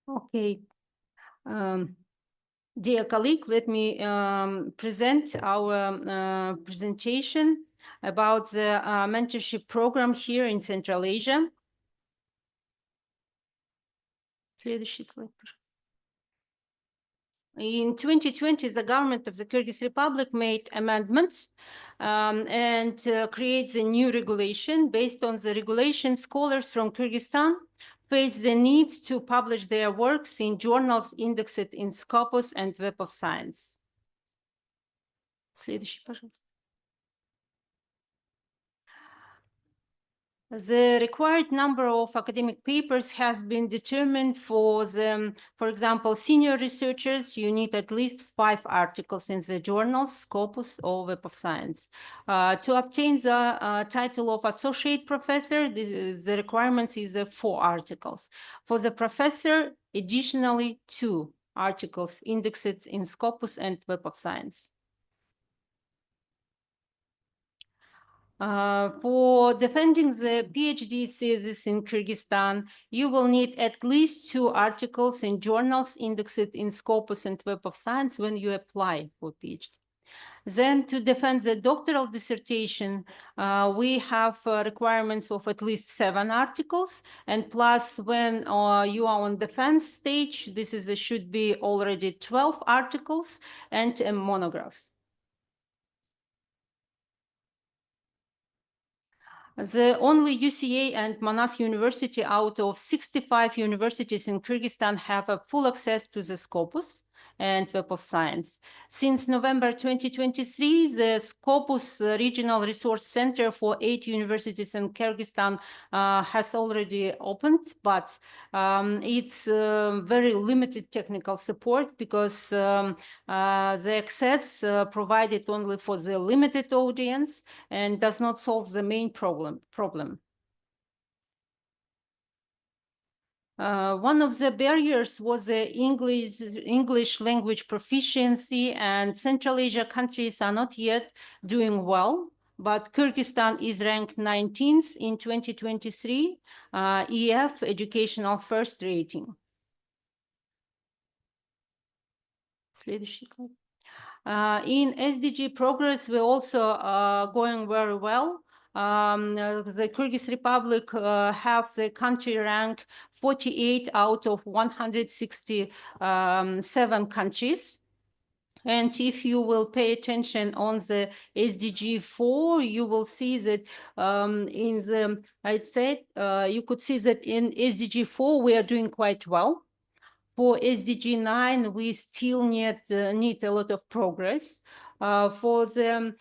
Okay. Dear colleague, let me present our presentation about the mentorship program here in Central Asia. Следующий слайд, пожалуйста. In 2020, the government of the Kyrgyz Republic made amendments and creates a new regulation. Based on the regulation, scholars from Kyrgyzstan face the need to publish their works in journals indexed in Scopus and Web of Science. Следующий, пожалуйста. The required number of academic papers has been determined for the, for example, senior researchers. You need at least 5 articles in the journals, Scopus or Web of Science. To obtain the title of associate professor, the requirement is 4 articles. For the professor, additionally 2 articles indexed in Scopus and Web of Science. For defending the PhD thesis in Kyrgyzstan, you will need at least 2 articles in journals indexed in Scopus and Web of Science when you apply for PhD. Then to defend the doctoral dissertation, we have requirements of at least 7 articles, and plus when you are on defense stage, this should be already 12 articles and a monograph. The only UCA and Manas University out of 65 universities in Kyrgyzstan have a full access to the Scopus and Web of Science. Since November 2023, the Scopus Regional Resource Center for 8 universities in Kyrgyzstan has already opened, but it's very limited technical support because the access provided only for the limited audience and does not solve the main problem. One of the barriers was the English language proficiency, and Central Asia countries are not yet doing well, but Kyrgyzstan is ranked 19th in 2023 EF Educational First Rating. Следующий слайд. In SDG progress, we're also going very well. The Kyrgyz Republic have the country rank 48 out of 167 countries. And if you will pay attention on the SDG 4, you will see that in the, I said, you could see that in SDG 4, we are doing quite well. For SDG 9, we still need a lot of progress. For the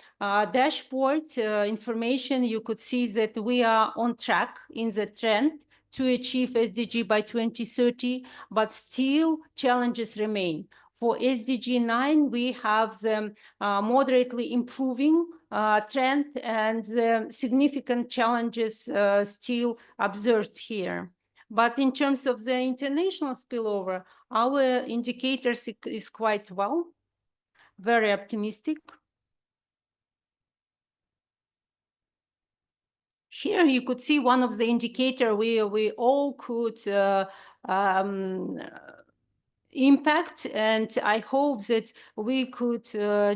dashboard information, you could see that we are on track in the trend to achieve SDG by 2030, but still challenges remain. For SDG 9, we have the moderately improving trend and significant challenges still observed here. But in terms of the international spillover, our indicators is quite well, very optimistic. Here you could see one of the indicators we all could impact, and I hope that we could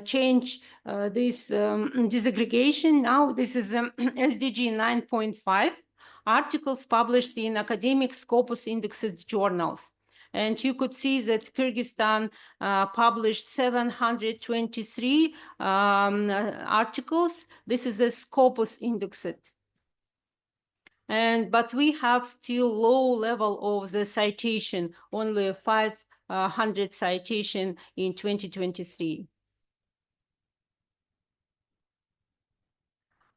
change this disaggregation. Now this is SDG 9.5. Articles published in academic Scopus indexed journals. And you could see that Kyrgyzstan published 723 articles. This is a Scopus indexed. But we have still low level of the citation, only 500 citation in 2023.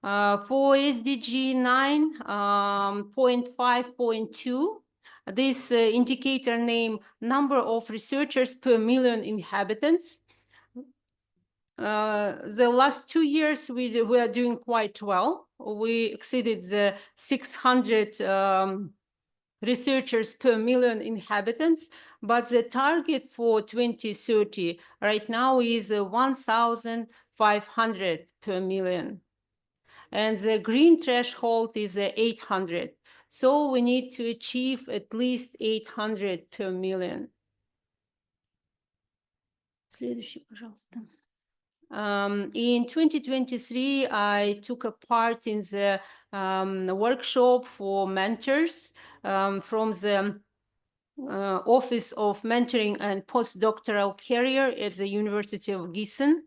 For SDG 9.5.2, this indicator name number of researchers per million inhabitants. The last 2 years we are doing quite well. We exceeded the 600 researchers per million inhabitants, but the target for 2030 right now is 1,500 per million. And the green threshold is 800. So we need to achieve at least 800 per million. Следующий, пожалуйста. In 2023, I took a part in the workshop for mentors from the Office of Mentoring and Postdoctoral Career at the University of Gießen.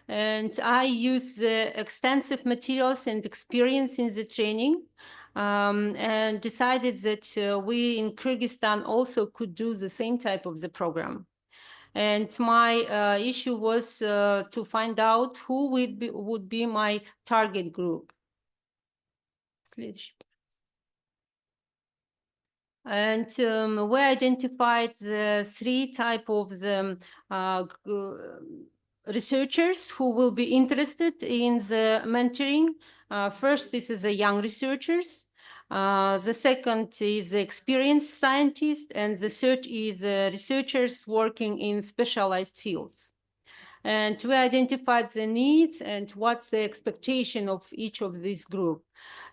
And I used the extensive materials and experience in the training and decided that we in Kyrgyzstan also could do the same type of the program. And my issue was to find out who would be my target group. And we identified the three types of the researchers who will be interested in the mentoring. First, this is the young researchers. The second is the experienced scientists, and the third is researchers working in specialized fields. And we identified the needs and what's the expectation of each of these groups.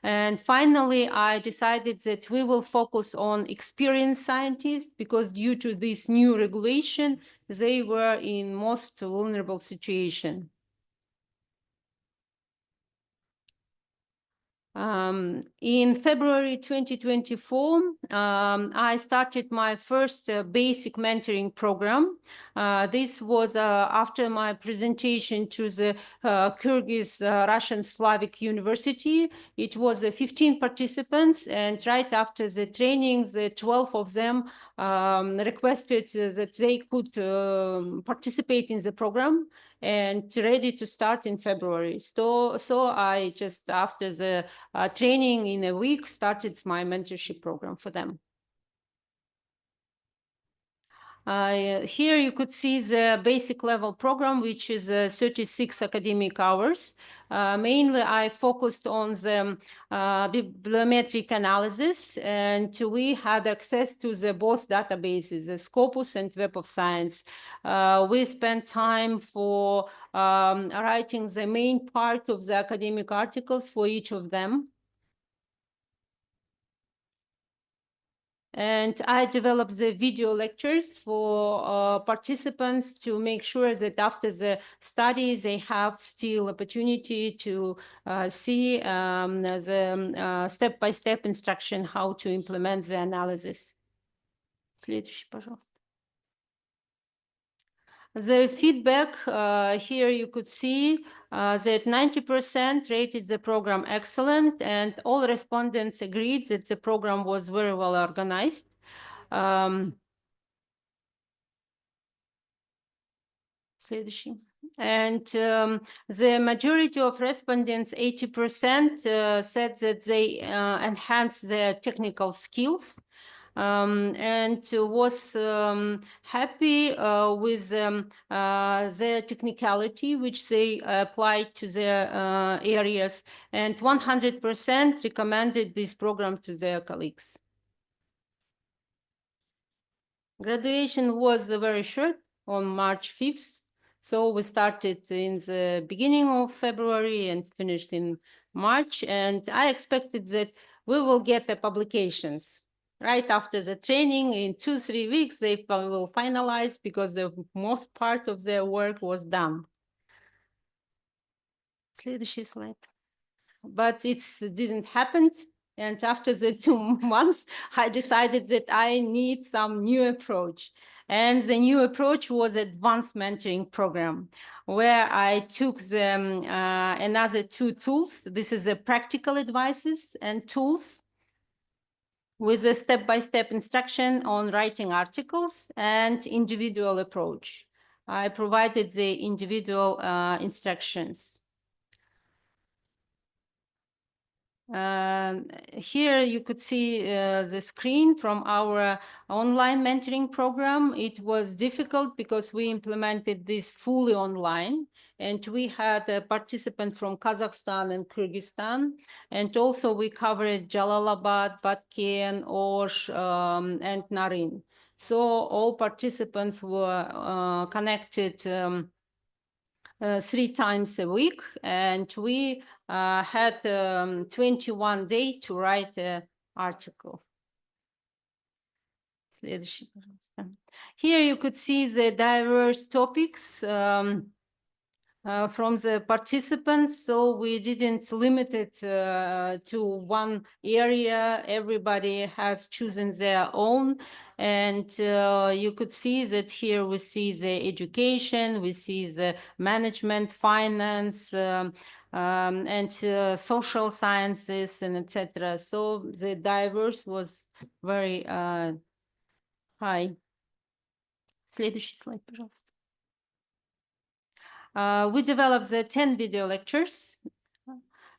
And finally, I decided that we will focus on experienced scientists because due to this new regulation, they were in most vulnerable situation. In February 2024, I started my first basic mentoring program. This was after my presentation to the Kyrgyz Russian Slavic University. It was 15 participants, and right after the training, the 12 of them requested that they could participate in the program and ready to start in February. So I just, after the training in a week, started my mentorship program for them. Here you could see the basic level program, which is 36 academic hours. Mainly, I focused on the bibliometric analysis, and we had access to the both databases, the Scopus and Web of Science. We spent time for writing the main part of the academic articles for each of them. And I developed the video lectures for participants to make sure that after the study, they have still opportunity to see the step-by-step instruction how to implement the analysis. Следующий, пожалуйста. The feedback, here you could see that 90% rated the program excellent, and all respondents agreed that the program was very well organized. Следующий. And the majority of respondents, 80%, said that they enhanced their technical skills. And was happy with their technicality, which they applied to their areas, and 100% recommended this program to their colleagues. Graduation was very short, on March 5th. So we started in the beginning of February and finished in March. And I expected that we will get the publications right after the training. In 2-3 weeks, they will finalize because the most part of their work was done. Следующий slide. But it didn't happen. And after the 2 months, I decided that I need some new approach. And the new approach was advanced mentoring program, where I took the another 2 tools. This is the practical advices and tools with a step-by-step instruction on writing articles and individual approach. I provided the individual instructions. Here you could see the screen from our online mentoring program. It was difficult because we implemented this fully online, and we had a participant from Kazakhstan and Kyrgyzstan, and also we covered Jalalabad, Batken, Osh, and Narin. So all participants were connected 3 times a week, and we had 21 days to write article. Следующий, пожалуйста. Here you could see the diverse topics from the participants, so we didn't limit it to one area. Everybody has chosen their own, and you could see that here we see the education, we see the management, finance, and social sciences, and etc. So the diverse was very high. Следующий слайд, пожалуйста. We developed the 10 video lectures,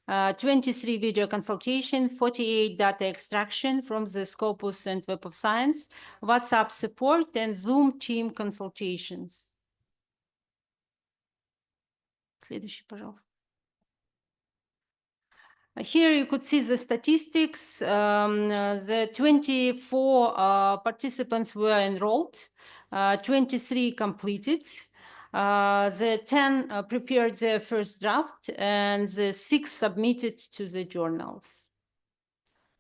23 video consultation, 48 data extraction from the Scopus and Web of Science, WhatsApp support, and Zoom team consultations. Следующий, пожалуйста. Here you could see the statistics. The 24 participants were enrolled, 23 completed. The 10 prepared their first draft, and the 6 submitted to the journals.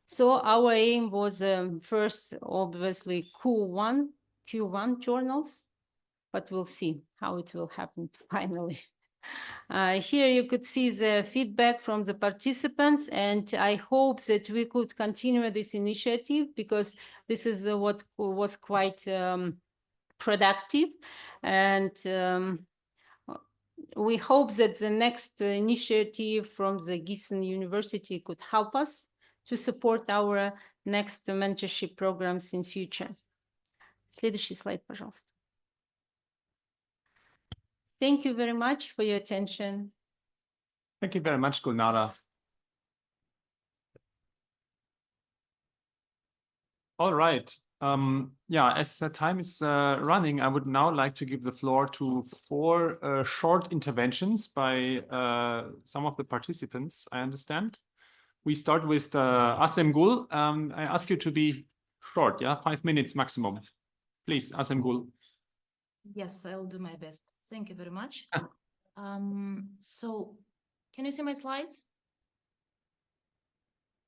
So our aim was first, obviously, Q1 journals, but we'll see how it will happen finally. Here you could see the feedback from the participants, and I hope that we could continue this initiative, because this is what was quite productive, and we hope that the next initiative from the Gießen University could help us to support our next mentorship programs in future. Следующий слайд, пожалуйста. Thank you very much for your attention. Thank you very much, Gulnara. All right. Yeah, as the time is running, I would now like to give the floor to 4 short interventions by some of the participants, I understand. We start with Asem Gul. I ask you to be short, yeah, 5 minutes maximum. Please, Asem Gul. Yes, I'll do my best. Thank you very much. So, can you see my slides?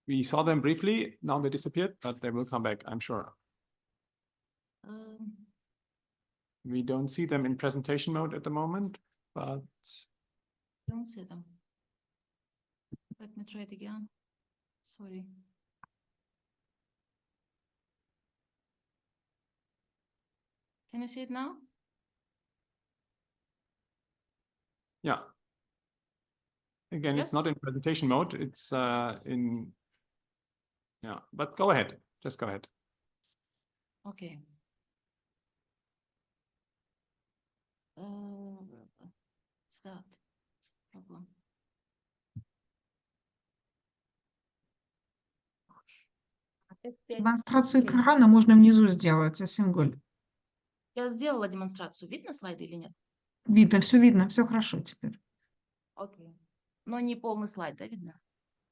We saw them briefly. Now they disappeared, but they will come back, I'm sure. We don't see them in presentation mode at the moment, but... Don't see them. Let me try it again. Sorry. Can you see it now? Yeah. Again, Yes? It's not in presentation mode. It's in... Yeah, but go ahead. Just go ahead. Okay. Start. Problem. Демонстрацию экрана можно внизу сделать, Асемголь. Я сделала демонстрацию. Видно слайды или нет? Видно, все хорошо теперь. Окей. Но не полный слайд, да, видно?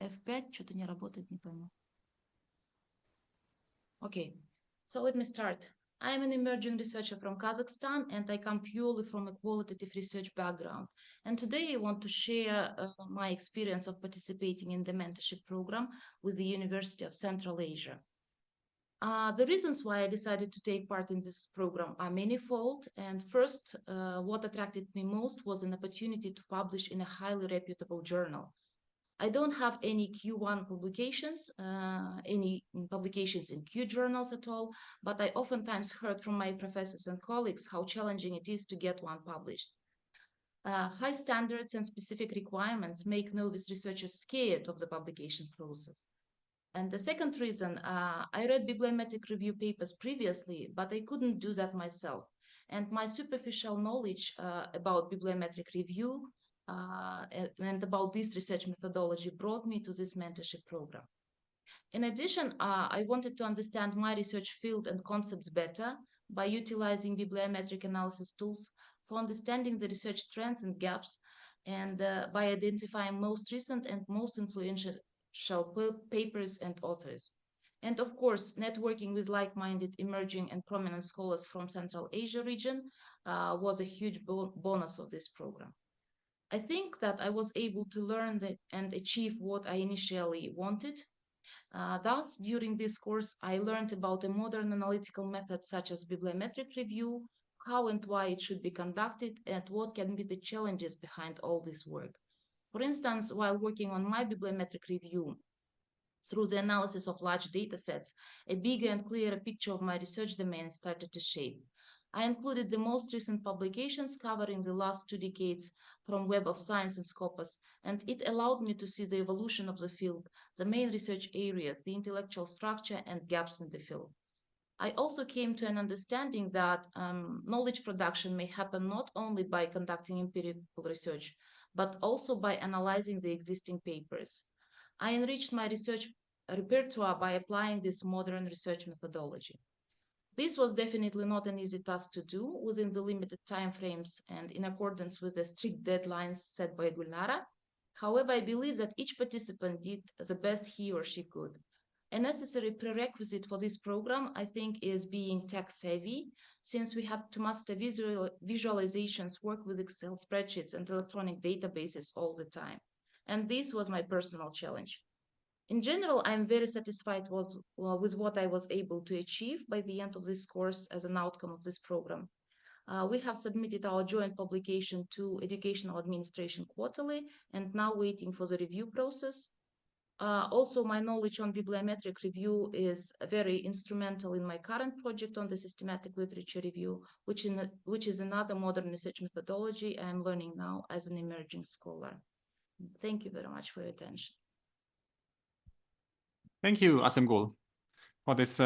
F5 что-то не работает, не пойму. Okay, so let me start. I'm an emerging researcher from Kazakhstan, and I come purely from a qualitative research background. And today I want to share my experience of participating in the mentorship program with the University of Central Asia. The reasons why I decided to take part in this program are manifold. And first, what attracted me most was an opportunity to publish in a highly reputable journal. I don't have any Q1 publications, any publications in Q journals at all, but I oftentimes heard from my professors and colleagues how challenging it is to get one published. High standards and specific requirements make novice researchers scared of the publication process. And the second reason, I read bibliometric review papers previously, but I couldn't do that myself. And my superficial knowledge about bibliometric review and about this research methodology brought me to this mentorship program. In addition, I wanted to understand my research field and concepts better by utilizing bibliometric analysis tools for understanding the research trends and gaps, and by identifying most recent and most influential papers and authors. And of course, networking with like-minded emerging and prominent scholars from Central Asia region was a huge bonus of this program. I think that I was able to learn and achieve what I initially wanted, Thus, during this course, I learned about a modern analytical method such as bibliometric review, how and why it should be conducted, and what can be the challenges behind all this work. For instance, while working on my bibliometric review, through the analysis of large data sets, a bigger and clearer picture of my research domain started to shape. I included the most recent publications covering the last 2 decades from Web of Science and Scopus, and it allowed me to see the evolution of the field, the main research areas, the intellectual structure, and gaps in the field. I also came to an understanding that knowledge production may happen not only by conducting empirical research, but also by analyzing the existing papers. I enriched my research repertoire by applying this modern research methodology. This was definitely not an easy task to do within the limited timeframes and in accordance with the strict deadlines set by Gulnara. However, I believe that each participant did the best he or she could. A necessary prerequisite for this program, I think, is being tech savvy, since we have to master visualizations, work with Excel spreadsheets and electronic databases all the time. And this was my personal challenge. In general, I'm very satisfied with what I was able to achieve by the end of this course as an outcome of this program. We have submitted our joint publication to Educational Administration Quarterly and now waiting for the review process. Also, my knowledge on bibliometric review is very instrumental in my current project on the systematic literature review, which is another modern research methodology I am learning now as an emerging scholar. Thank you very much for your attention. Thank you, Asemgul, for this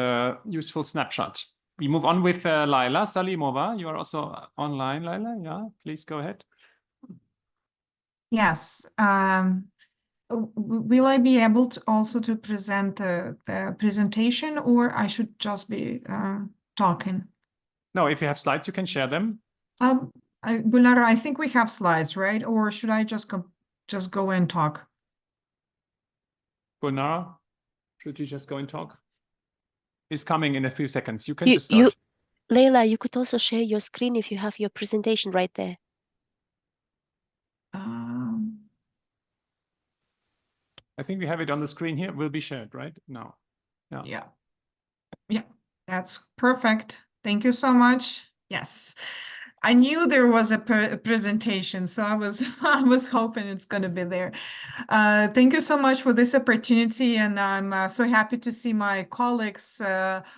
useful snapshot. We move on with Laila Salimova. You are also online, Laila. Yeah, please go ahead. Yes. Will I be able to also to present the presentation, or I should just be talking? No, if you have slides, you can share them. Gulnara, I think we have slides, right? Or should I just go and talk? Gulnara, should you just go and talk? It's coming in a few seconds. You can just start. Leila, you could also share your screen if you have your presentation right there. I think we have it on the screen here. It will be shared, right? No. Yeah. Yeah, that's perfect. Thank you so much. Yes. I knew there was a presentation, so I was hoping it's going to be there. Thank you so much for this opportunity, and I'm so happy to see my colleagues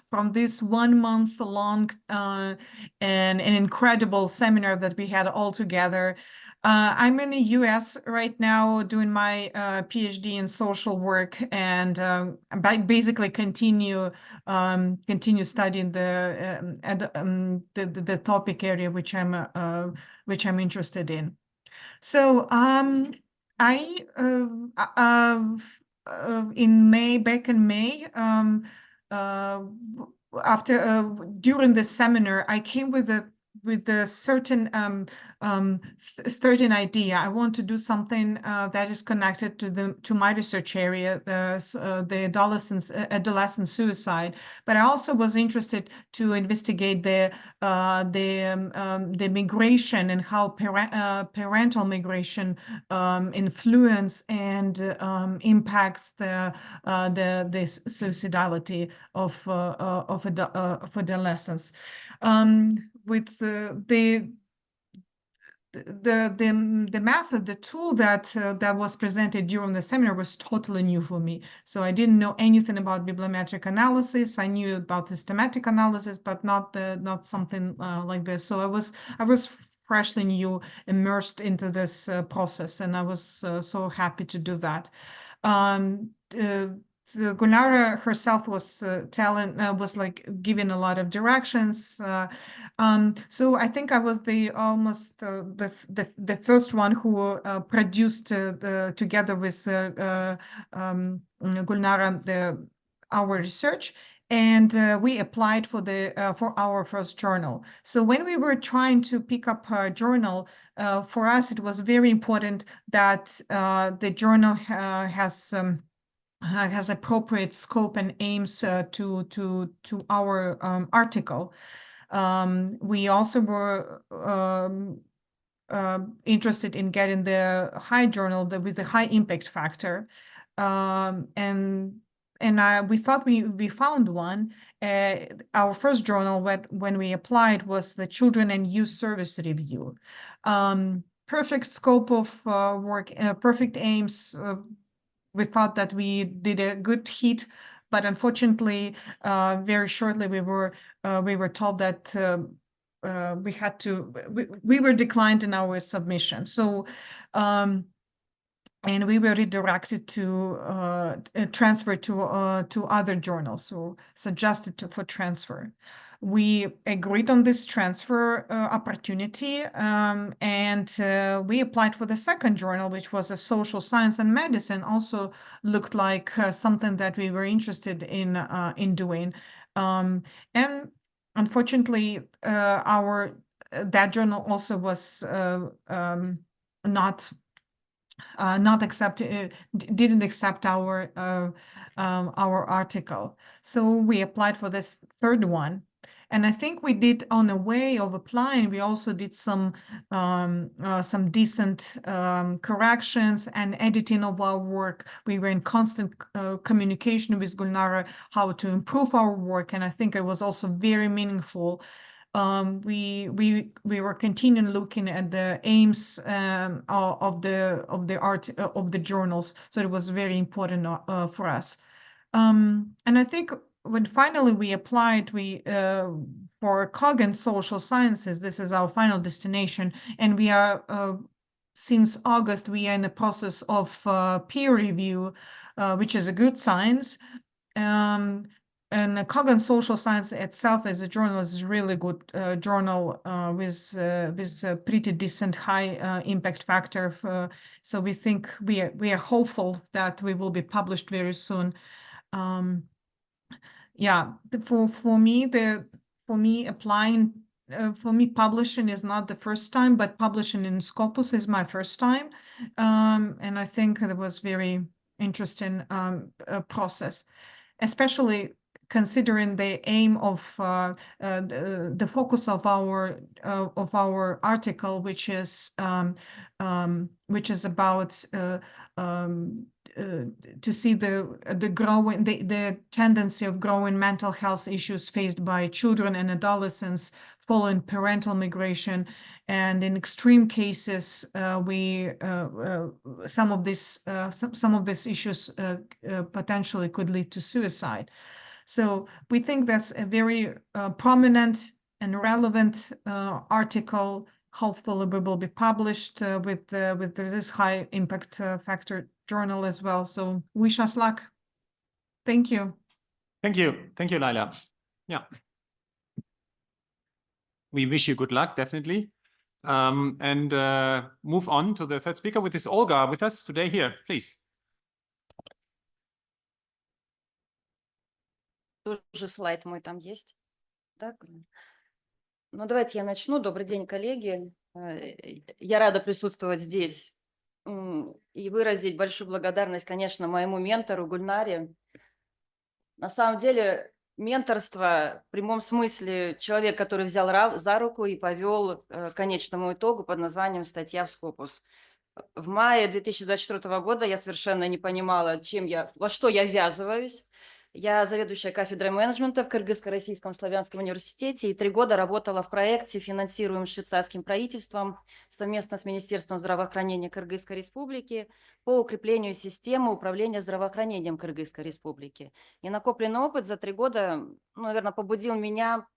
from this 1 month long and an incredible seminar that we had all together. I'm in the US right now doing my PhD in social work, and basically continue studying the topic area which I'm interested in. So back in May, during the seminar, I came with a certain idea. I want to do something that is connected to my research area, the adolescent suicide. But I also was interested to investigate the migration and how parental migration influence and impacts the suicidality of adolescents. With the method, the tool that was presented during the seminar was totally new for me. So I didn't know anything about bibliometric analysis. I knew about systematic analysis, but not something like this. So I was freshly new, immersed into this process, and I was so happy to do that. Gulnara herself was giving a lot of directions. So I think I was the first one who produced together with Gulnara our research. And we applied for our first journal. So when we were trying to pick up a journal, for us it was very important that the journal has appropriate scope and aims to our article. We also were interested in getting the high journal with the high impact factor. And we thought we found one. Our first journal when we applied was the Children and Youth Service Review. Perfect scope of work, perfect aims. We thought that we did a good hit, but unfortunately, very shortly we were told that we were declined in our submission. So. And we were redirected to transfer to other journals, so suggested for transfer. We agreed on this transfer opportunity, and we applied for the second journal, which was a social science and medicine. Also looked like something that we were interested in doing, and unfortunately, that journal also was didn't accept our article. So we applied for this third one. And I think we did, on the way of applying, we also did some decent corrections and editing of our work. We were in constant communication with Gulnara how to improve our work. And I think it was also very meaningful. We were continuing looking at the aims of the journals, so it was very important for us. And I think when finally we applied, for COG and social sciences, this is our final destination, and we are since August we are in the process of peer review, which is a good signs. And COG and Social Science itself as a journal is a really good journal with a pretty decent high impact factor. So we think we are hopeful that we will be published very soon. Yeah, for me applying. For me, publishing is not the first time, but publishing in Scopus is my first time, and I think it was very interesting process, especially considering the aim of the focus of our article, which is about to see the tendency of growing mental health issues faced by children and adolescents following parental migration, and in extreme cases, some of these issues potentially could lead to suicide. So we think that's a very prominent and relevant article. Hopefully we will be published with this high impact factor journal as well. So wish us luck. Thank you. Thank you, Laila. Yeah, we wish you good luck, definitely. And move on to the third speaker, which is Olga, with us today here, please. Тоже слайд мой там есть. Да? Ну, давайте я начну. Добрый день, коллеги. Я рада присутствовать здесь и выразить большую благодарность, конечно, моему ментору Гульнаре. На самом деле, менторство в прямом смысле человек, который взял за руку и повел к конечному итогу под названием «Статья в Scopus». В мае 2024 года я совершенно не понимала, во что я ввязываюсь. Я заведующая кафедрой менеджмента в Кыргызско-Российском славянском университете и 3 года работала в проекте, финансируемом швейцарским правительством совместно с Министерством здравоохранения Кыргызской Республики по укреплению системы управления здравоохранением Кыргызской Республики. И накопленный опыт за 3 года, наверное, побудил меня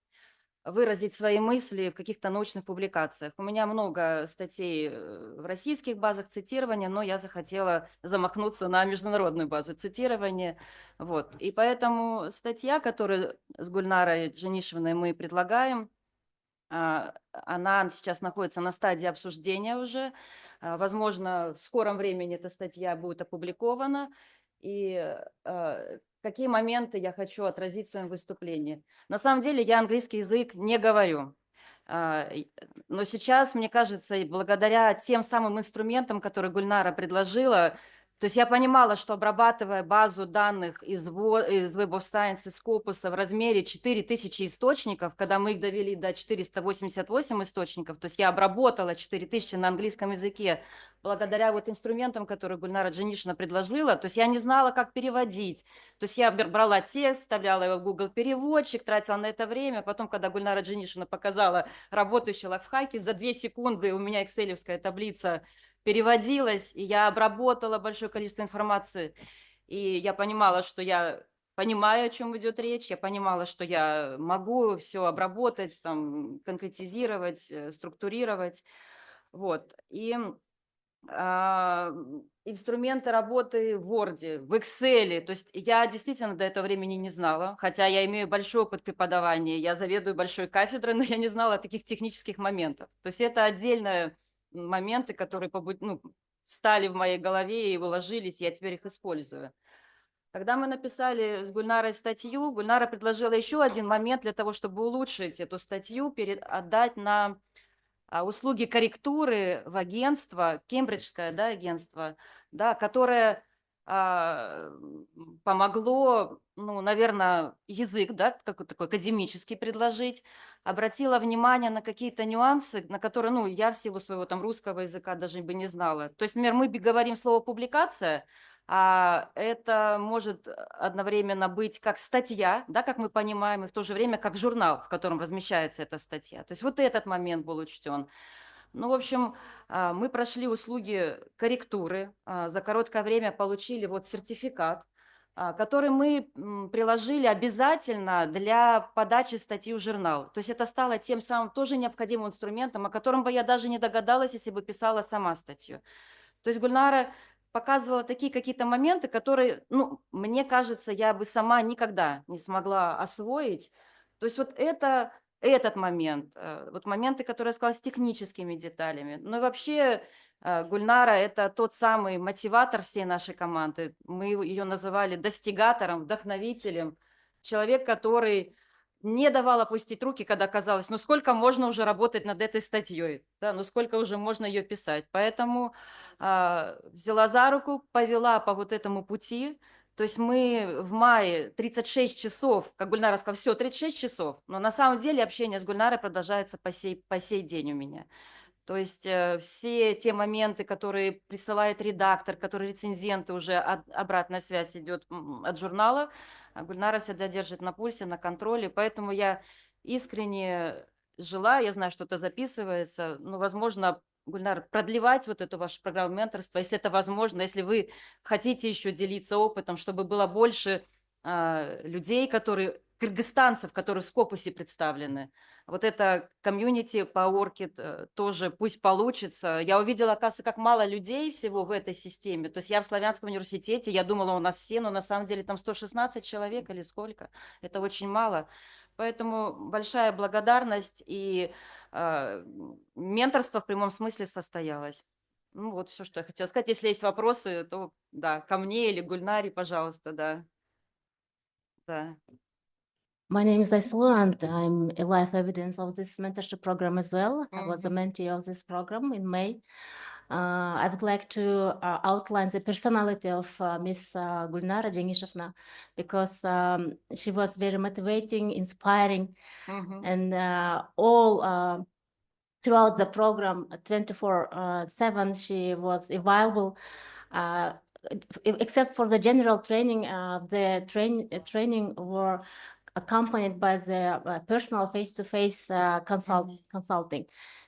выразить свои мысли в каких-то научных публикациях. У меня много статей в российских базах цитирования, но я захотела замахнуться на международную базу цитирования. Вот. И поэтому статья, которую с Гульнарой Джанишевной мы предлагаем, она сейчас находится на стадии обсуждения уже. Возможно, в скором времени эта статья будет опубликована. И какие моменты я хочу отразить в своем выступлении. На самом деле я английский язык не говорю. Но сейчас, мне кажется, благодаря тем самым инструментам, которые Гульнара предложила, То есть я понимала, что обрабатывая базу данных из Web of Science, из Scopus в размере 4000 источников, когда мы их довели до 488 источников, то есть я обработала 4000 на английском языке благодаря вот инструментам, которые Гульнара Джанишина предложила. То есть я не знала, как переводить. То есть я брала текст, вставляла его в Google переводчик, тратила на это время. Потом, когда Гульнара Джанишина показала работающие лайфхаки, за 2 секунды у меня экселевская таблица переводилась, и я обработала большое количество информации, и я понимала, что я понимаю, о чем идет речь, я понимала, что я могу все обработать, там, конкретизировать, структурировать, вот, и инструменты работы в Word, в Excel, то есть я действительно до этого времени не знала, хотя я имею большой опыт преподавания, я заведую большой кафедрой, но я не знала таких технических моментов, то есть это отдельная моменты, которые встали в моей голове и уложились, я теперь их использую. Когда мы написали с Гульнарой статью, Гульнара предложила еще один момент для того, чтобы улучшить эту статью, отдать на услуги корректуры в агентство, кембриджское, да, агентство, да, которое помогло, ну, наверное, язык, да, такой академический предложить, обратила внимание на какие-то нюансы, на которые, ну, я в силу своего там русского языка даже бы не знала. То есть, например, мы говорим слово «публикация», а это может одновременно быть как статья, да, как мы понимаем, и в то же время как журнал, в котором размещается эта статья. То есть вот этот момент был учтен. Ну, в общем, мы прошли услуги корректуры, за короткое время получили вот сертификат, который мы приложили обязательно для подачи статьи в журнал. То есть это стало тем самым тоже необходимым инструментом, о котором бы я даже не догадалась, если бы писала сама статью. То есть Гульнара показывала такие какие-то моменты, которые, ну, мне кажется, я бы сама никогда не смогла освоить. То есть вот этот момент, вот моменты, которые я сказала, с техническими деталями. Ну и вообще Гульнара – это тот самый мотиватор всей нашей команды. Мы ее называли достигатором, вдохновителем. Человек, который не давал опустить руки, когда казалось, ну сколько можно уже работать над этой статьей, да, ну сколько уже можно ее писать. Поэтому взяла за руку, повела по вот этому пути. То есть мы в мае 36 часов, как Гульнара сказала, все, 36 часов, но на самом деле общение с Гульнарой продолжается по сей день у меня. То есть все те моменты, которые присылает редактор, которые рецензенты, уже обратная связь идет от журнала, Гульнара всегда держит на пульсе, на контроле, поэтому я искренне желаю, я знаю, что это записывается, но, возможно, Гульнар, продлевать вот эту вашу программу менторства, если это возможно, если вы хотите еще делиться опытом, чтобы было больше людей, кыргызстанцев, которые в Скопусе представлены. Вот это комьюнити по Orchid тоже пусть получится. Я увидела, оказывается, как мало людей всего в этой системе. То есть я в Славянском университете, я думала, у нас все, но на самом деле там 116 человек или сколько. Это очень мало. Поэтому большая благодарность, и менторство в прямом смысле состоялось. Ну вот все, что я хотела сказать. Если есть вопросы, то да, ко мне или Гульнаре, пожалуйста, да. Да. My name is Aislu, and I'm a live evidence of this mentorship program as well. I was a mentee of this program in May. I would like to outline the personality of Miss Gulnara Janishevna, because she was very motivating, inspiring, and all throughout the program, 24/7, she was available. Except for the general training, the training were accompanied by the personal face-to-face consulting.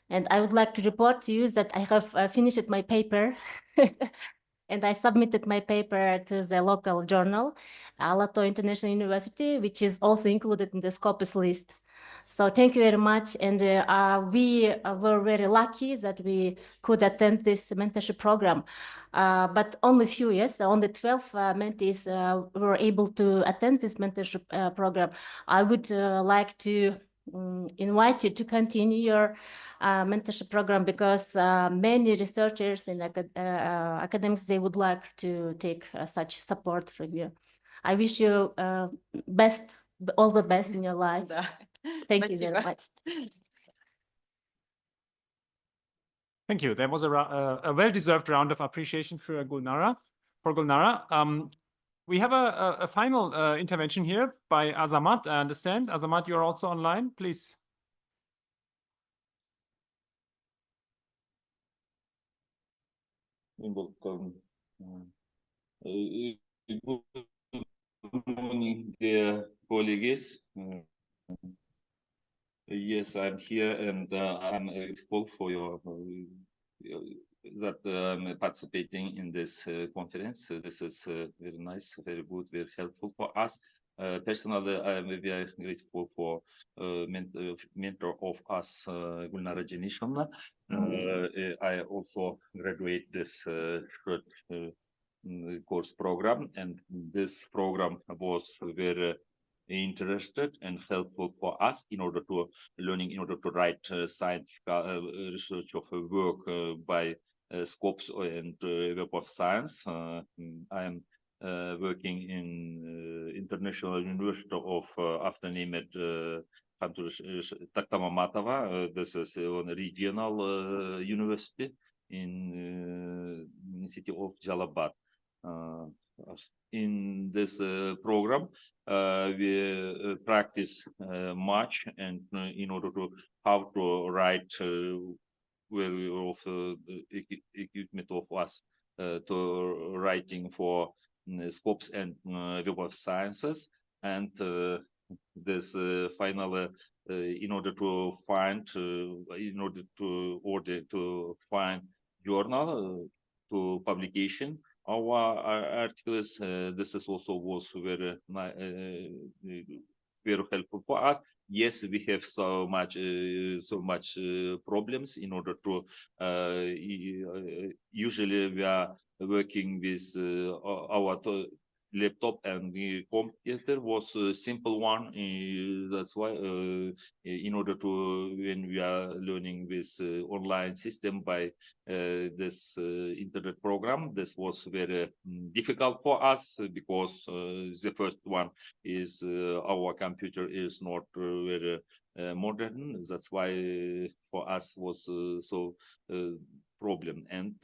And I would like to report to you that I have finished my paper and I submitted my paper to the local journal, Aalto International University, which is also included in the Scopus list. So thank you very much. And we were very lucky that we could attend this mentorship program. But only few, yes, only 12 mentees were able to attend this mentorship program. I would like to invite you to continue your mentorship program, because many researchers and academics, they would like to take such support from you. I wish you all the best in your life. Thank you very much. Thank you. There was a well-deserved round of appreciation for Gulnara. for Gulnara. We have a final intervention here by Azamat, I understand. Azamat, you're also online, please. Welcome. Good morning, dear colleagues. Yes, I'm here, and I'm grateful for your that participating in this conference. This is very nice, very good, very helpful for us. Personally, I'm very grateful for mentor of us, Gulnara Janishevna. I also graduate this short course program, and this program was very interested and helpful for us in order to learning, in order to write scientific research of work by scopes and Web of Science. I am working in International University of after-named Takamamatova. This is a regional university in the city of Jalabad. In this program, we practice much, and in order to how to write of equipment of us to writing for scopes and Web of Sciences, and this final in order to find find journal to publication our articles. This is also was very very helpful for us. Yes, we have so much problems in order to usually we are working with our laptop, and the computer was a simple one. That's why in order to when we are learning this online system by this internet program, this was very difficult for us, because the first one is our computer is not very modern. That's why for us was so problem. And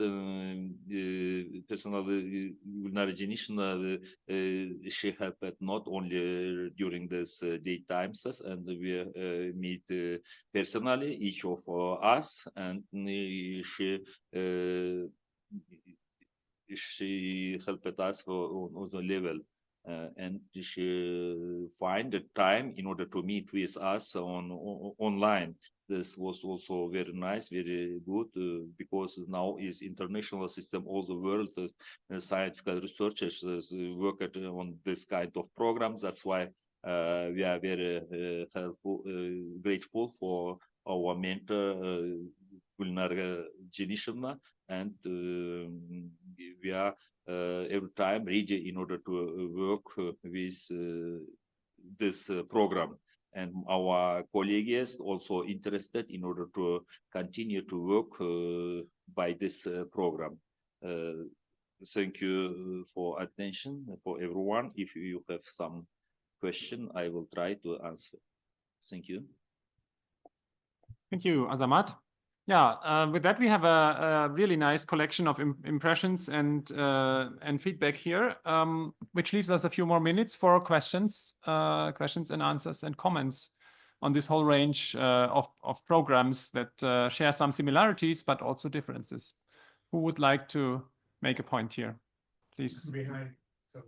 personally, Gulnara Janishevna, she helped not only during this daytimes, and we meet personally, each of us, and she helped us on the level. And she find the time in order to meet with us online. This was also very nice, very good, because now is international system. All the world scientific researchers work on this kind of programs. That's why we are very grateful for our mentor, Gulnara Janishevna, and we are every time ready in order to work with this program. And our colleagues also interested in order to continue to work by this program. Thank you for attention for everyone. If you have some question, I will try to answer. Thank you. Thank you, Azamat. Yeah, with that we have a really nice collection of impressions and feedback here, which leaves us a few more minutes for questions and answers and comments on this whole range of programs that share some similarities but also differences. Who would like to make a point here, please? Behind, so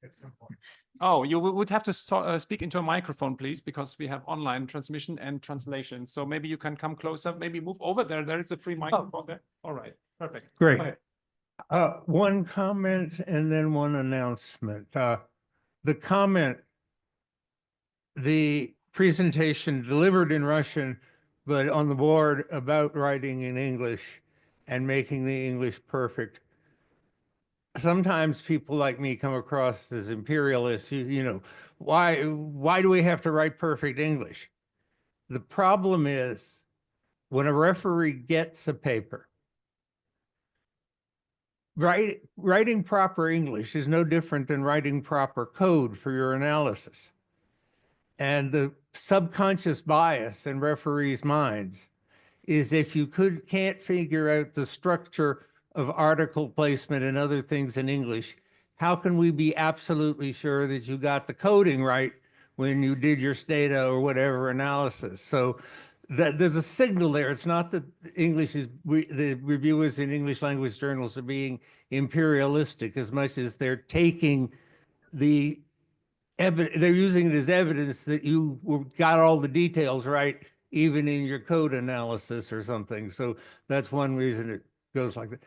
at some point. Oh, you would have to speak into a microphone, please, because we have online transmission and translation. So maybe you can come closer, maybe move over there. There is a free microphone there. All right, perfect. Great. One comment and then one announcement. The comment, the presentation delivered in Russian, but on the board about writing in English and making the English perfect. Sometimes people like me come across as imperialists. You know, why do we have to write perfect English? The problem is when a referee gets a paper, writing proper English is no different than writing proper code for your analysis. And the subconscious bias in referees' minds is if you can't figure out the structure of article placement and other things in English, how can we be absolutely sure that you got the coding right when you did your data or whatever analysis? So that there's a signal there. It's not that English is, the reviewers in English language journals are being imperialistic as much as they're taking the they're using it as evidence that you got all the details right, even in your code analysis or something. So that's one reason it goes like that.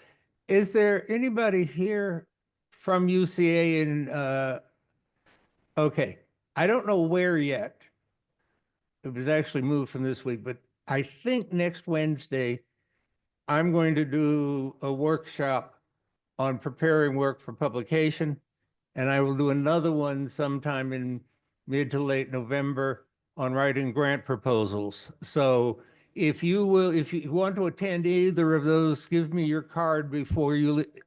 Is there anybody here from UCA in, okay, I don't know where yet. It was actually moved from this week, but I think next Wednesday, I'm going to do a workshop on preparing work for publication. And I will do another one sometime in mid to late November on writing grant proposals. So if you want to attend either of those, give me your card before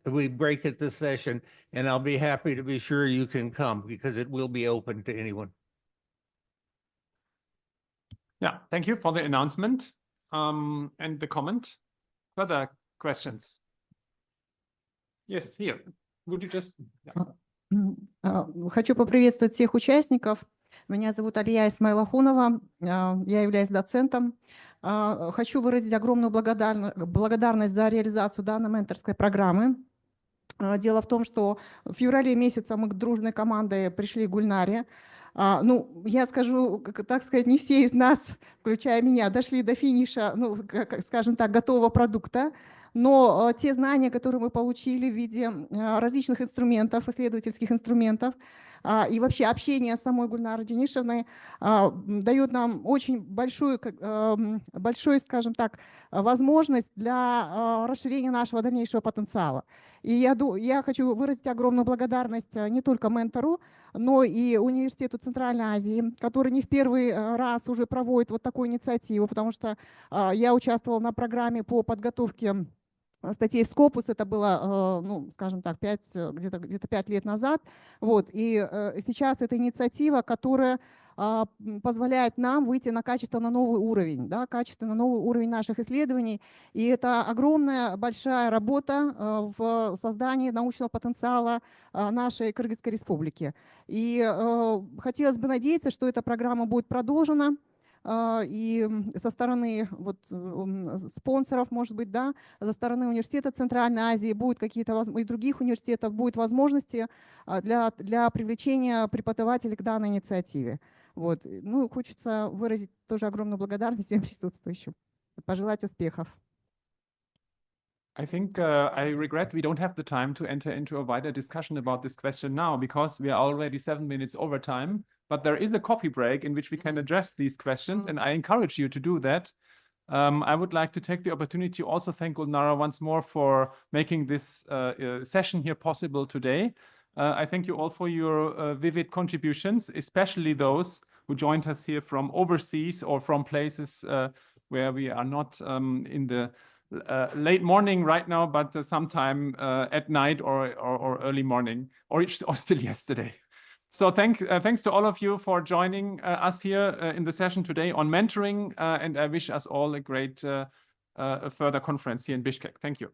we break at this session, and I'll be happy to be sure you can come because it will be open to anyone. Yeah, thank you for the announcement and the comment. Further questions? Yes, here. Would you just... Yeah. Хочу поприветствовать всех участников. Меня зовут Алия Исмаилахунова, я являюсь доцентом. Хочу выразить огромную благодарность за реализацию данной менторской программы. Дело в том, что в феврале месяце мы дружной командой пришли к Гульнаре. Ну, я скажу, так сказать, не все из нас, включая меня, дошли до финиша, ну, скажем так, готового продукта. Но те знания, которые мы получили в виде различных инструментов, исследовательских инструментов, и вообще общение с самой Гульнарой Денишевной дает нам очень большую, скажем так, возможность для расширения нашего дальнейшего потенциала. И я хочу выразить огромную благодарность не только ментору, но и Университету Центральной Азии, который не в первый раз уже проводит вот такую инициативу, потому что я участвовала на программе по подготовке статей в Scopus, это было, ну, скажем так, где-то 5 лет назад. Вот. И сейчас это инициатива, которая позволяет нам выйти на качественно новый уровень, да, качественно новый уровень наших исследований. И это огромная, большая работа в создании научного потенциала нашей Кыргызской республики. И хотелось бы надеяться, что эта программа будет продолжена. И со стороны вот, спонсоров, может быть, да, со стороны Университета Центральной Азии будут какие-то, и других университетов будут возможности для привлечения преподавателей к данной инициативе. Вот. Ну, хочется выразить тоже огромную благодарность всем присутствующим. Пожелать успехов. I think I regret we don't have the time to enter into a wider discussion about this question now because we are already 7 minutes over time. But there is a coffee break in which we can address these questions, and I encourage you to do that. I would like to take the opportunity to also thank Gulnara once more for making this session here possible today. I thank you all for your vivid contributions, especially those who joined us here from overseas or from places where we are not in the late morning right now, but sometime at night or early morning, or still yesterday. So thanks to all of you for joining us here in the session today on mentoring, and I wish us all a great further conference here in Bishkek. Thank you.